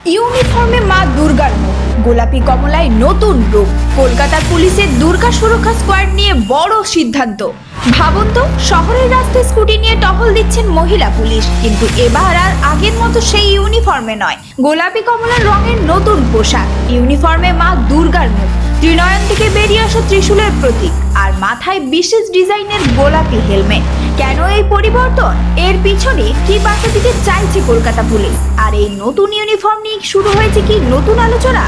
ইউনিফর্মে মা দুর্গার মুখ, গোলাপি কমলায় নতুন রূপ। কলকাতার পুলিশের দুর্গা সুরক্ষা স্কোয়াড নিয়ে বড় সিদ্ধান্ত। ভাবুন তো, শহরের রাস্তায় স্কুটি নিয়ে টহল দিচ্ছেন মহিলা পুলিশ, কিন্তু এবার আর আগের মতো সেই ইউনিফর্মে নয়, গোলাপি কমলা রঙের নতুন পোশাক। ইউনিফর্মে মা দুর্গার মুখ, ত্রিনয়ন থেকে বেরিয়ে আসা ত্রিশূলের প্রতীক, আর মাথায় বিশেষ ডিজাইনের গোলাপি হেলমেট। কেন এই পরিবর্তন? এর পিছনে কি বার্তা দিতে চাইছে কলকাতা পুলিশ? আর এই নতুন ইউনিফর্ম নিয়ে শুরু হয়েছে কি নতুন আলোচনা?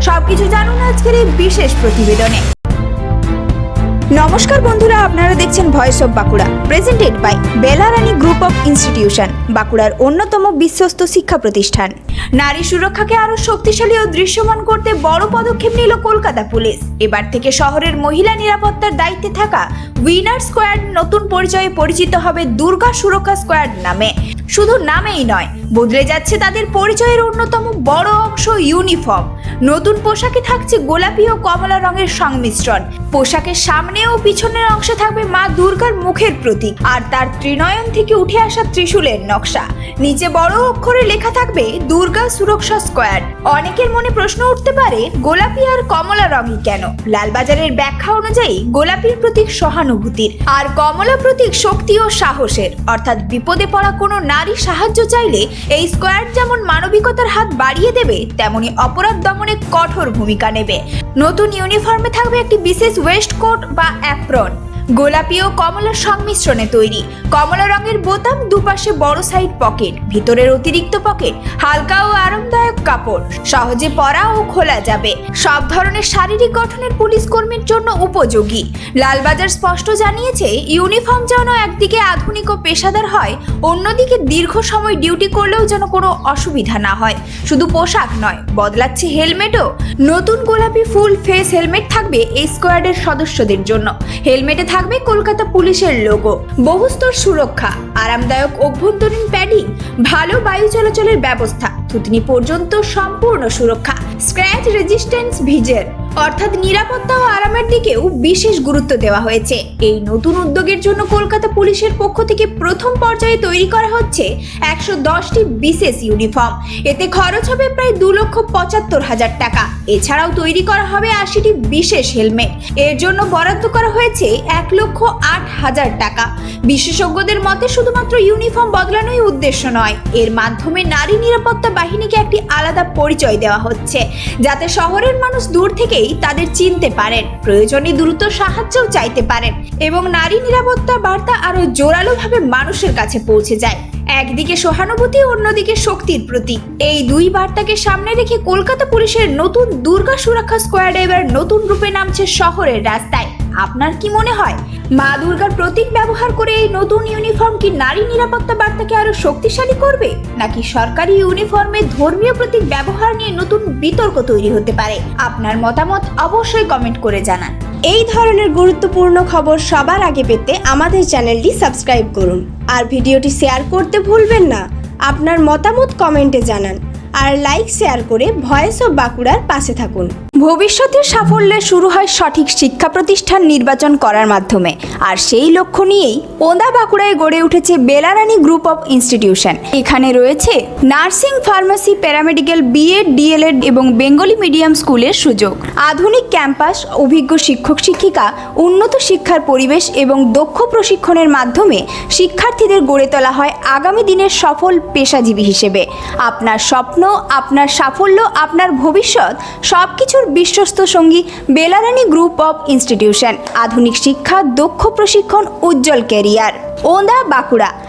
সবকিছু জানুন আজকের এই বিশেষ প্রতিবেদনে। নমস্কার বন্ধুরা, আপনারা দেখছেন voice of Bankura, presented by Belarani group of institution, বাঁকুড়ার অন্যতম বিশ্বস্ত শিক্ষা প্রতিষ্ঠান। নারী সুরক্ষাকে আরো শক্তিশালী ও দৃশ্যমান করতে বড় পদক্ষেপ নিল কলকাতা পুলিশ। এবার থেকে শহরের মহিলা নিরাপত্তার দায়িত্বে থাকা উইনার স্কোয়াড নতুন পরিচয়ে পরিচিত হবে দুর্গা সুরক্ষা স্কোয়াড নামে। শুধু নামেই নয়, বদলে যাচ্ছে তাদের পরিচয়ের অন্যতম বড় অংশ ইউনিফর্ম। নতুন পোশাকে থাকছে গোলাপি ও কমলা রঙের সংমিশ্রণ। পোশাকের সামনে ও পিছনের অংশে থাকবে মা দুর্গার মুখের প্রতীক, আর তার ত্রিনয়ন থেকে উঠে আসা ত্রিশূলের নকশা। নিচে বড় অক্ষরে লেখা থাকবে দুর্গা সুরক্ষা স্কোয়াড। অনেকের মনে প্রশ্ন উঠতে পারে, গোলাপি আর কমলা রঙই কেন? লালবাজারের ব্যাখ্যা অনুযায়ী গোলাপির প্রতীক সহানুভূতির, আর কমলা প্রতীক শক্তি ও সাহসের। অর্থাৎ বিপদে পড়া কোনো নারী সাহায্য চাইলে এই স্কোয়াড যেমন মানবিকতার হাত বাড়িয়ে দেবে, তেমনি অপরাধ দমনে কঠোর ভূমিকা নেবে। নতুন ইউনিফর্মে থাকবে একটি বিশেষ ওয়েস্টকোট বা অ্যাপ্রন, গোলাপি ও কমলার সংমিশ্রণে তৈরি। কমলা রঙের বোতাম, দুপাশে বড় সাইড পকেট, ভিতরের অতিরিক্ত পকেট, হালকা ও আরামদায়ক কাপড়, সহজে পরা ও খোলা যাবে। সব ধরনের শারীরিক গঠনের পুলিশ কর্মীর জন্য উপযোগী। লালবাজার স্পষ্ট জানিয়েছে, ইউনিফর্ম যেন একদিকে আধুনিক ও পেশাদার হয়, অন্যদিকে দীর্ঘ সময় ডিউটি করলেও যেন কোনো অসুবিধা না হয়। শুধু পোশাক নয়, বদলাচ্ছে হেলমেটও। নতুন গোলাপি ফুল ফেস হেলমেট থাকবে এই স্কোয়াডের সদস্যদের জন্য। হেলমেটে থাকবে কলকাতা পুলিশের লোগো। বহুস্তর সুরক্ষা, আরামদায়ক অভ্যন্তরীণ প্যাডিং, ভালো বায়ু চলাচলের ব্যবস্থা, থুতনি পর্যন্ত সম্পূর্ণ সুরক্ষা। স্ক্র্যাচ রেজিস্ট্যান্স ভিজের, অর্থাৎ নিরাপত্তা ও আরামের দিকেও বিশেষ গুরুত্ব দেওয়া হয়েছে। এই নতুন উদ্যোগের জন্য কলকাতা পুলিশের পক্ষ থেকে প্রথম পর্যায়ে তৈরি করা হচ্ছে 110টি বিশেষ ইউনিফর্ম। এতে খরচ হবে প্রায় 2,75,000 টাকা। এছাড়াও তৈরি করা হবে 80টি বিশেষ হেলমেট। এর জন্য বরাদ্দ করা হয়েছে 1,08,000 টাকা। বিশেষজ্ঞদের মতে শুধুমাত্র ইউনিফর্ম বদলানোই উদ্দেশ্য নয়, এর মাধ্যমে নারী নিরাপত্তা বাহিনীকে একটি আলাদা পরিচয় দেওয়া হচ্ছে, যাতে শহরের মানুষ দূর থেকেই তাদের চিনতে পারেন, প্রয়োজনে দ্রুত সাহায্যও চাইতে পারেন, এবং নারী নিরাপত্তা বার্তা আরো জোরালোভাবে মানুষের কাছে পৌঁছে যায়। একদিকে সহানুভূতি, অন্যদিকে শক্তির প্রতীক। এই দুই বার্তাকে সামনে রেখে কলকাতা পুলিশের নতুন দুর্গা সুরক্ষা স্কোয়াড এবার নতুন রূপে নামছে শহরের রাস্তায়। আপনার কি মনে হয়, মা দুর্গার প্রতীক ব্যবহার করে এই নতুন ইউনিফর্ম কি নারী নিরাপত্তা বার্তাকে আরো শক্তিশালী করবে, নাকি সরকারি ইউনিফর্মে ধর্মীয় প্রতীক ব্যবহার নিয়ে নতুন বিতর্ক তৈরি হতে পারে? আপনার মতামত অবশ্যই কমেন্ট করে জানান। এই ধরনের গুরুত্বপূর্ণ খবর সবার আগে পেতে আমাদের চ্যানেলটি সাবস্ক্রাইব করুন, আর ভিডিওটি শেয়ার করতে ভুলবেন না। আপনার মতামত কমেন্টে জানান, আর লাইক শেয়ার করে ভয়েস অফ বাঁকুড়ার পাশে থাকুন। ভবিষ্যতের সাফল্যে শুরু হয় সঠিক শিক্ষা প্রতিষ্ঠান নির্বাচন করার মাধ্যমে, আর সেই লক্ষ্য নিয়েই ওন্দা বাঁকুড়ায় গড়ে উঠেছে বেলারানী গ্রুপ অফ ইনস্টিটিউশন। এখানে রয়েছে nursing, pharmacy, paramedical, BEd, DElEd এবং বেঙ্গলি মিডিয়াম স্কুলের সুযোগ, আধুনিক ক্যাম্পাস, অভিজ্ঞ শিক্ষক শিক্ষিকা, উন্নত শিক্ষার পরিবেশ এবং দক্ষ প্রশিক্ষণের মাধ্যমে শিক্ষার্থীদের গড়ে তোলা হয় আগামী দিনের সফল পেশাজীবী হিসেবে। আপনার স্বপ্ন, আপনার সাফল্য, আপনার ভবিষ্যৎ, সবকিছুর বিশ্বস্ত সঙ্গী বেলারানী গ্রুপ অফ ইনস্টিটিউশন। আধুনিক শিক্ষা, দক্ষ প্রশিক্ষণ, উজ্জ্বল ক্যারিয়ার। ওন্দা বাঁকুড়া